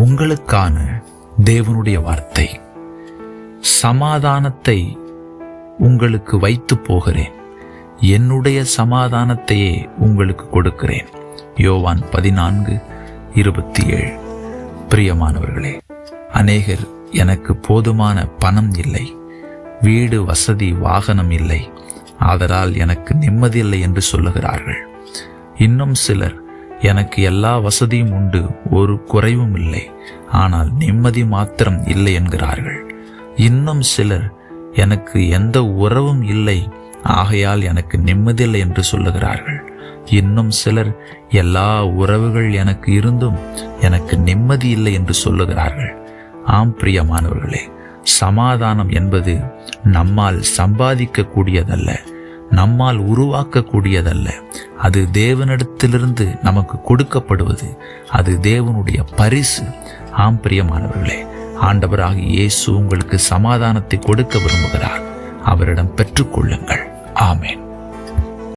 உங்களுக்கான தேவனுடைய வார்த்தை. சமாதானத்தை உங்களுக்கு வைத்து போகிறேன், என்னுடைய சமாதானத்தையே உங்களுக்கு கொடுக்கிறேன். யோவான் 14:27. பிரியமானவர்களே, அநேகர் எனக்கு போதுமான பணம் இல்லை, வீடு வசதி வாகனம் இல்லை, ஆதலால் எனக்கு நிம்மதியில்லை என்று சொல்லுகிறார்கள். இன்னும் சிலர் எனக்கு எல்லா வசதியும் உண்டு, ஒரு குறைவும் இல்லை, ஆனால் நிம்மதி மாத்திரம் இல்லை என்கிறார்கள். இன்னும் சிலர் எனக்கு எந்த உறவும் இல்லை, ஆகையால் எனக்கு நிம்மதியில்லை என்று சொல்லுகிறார்கள். இன்னும் சிலர் எல்லா உறவுகள் எனக்கு இருந்தும் எனக்கு நிம்மதி இல்லை என்று சொல்லுகிறார்கள். ஆம் பிரியமானவர்களே, சமாதானம் என்பது நம்மால் சம்பாதிக்க கூடியதல்ல, நம்மால் உருவாக்கக்கூடியதல்ல. அது தேவனிடத்திலிருந்து நமக்கு கொடுக்கப்படுவது, அது தேவனுடைய பரிசு. ஆம் பிரியமானவர்களே, ஆண்டவராகிய இயேசு உங்களுக்கு சமாதானத்தை கொடுக்க விரும்புகிறார். அவரிடம் பெற்றுக்கொள்ளுங்கள். ஆமென்.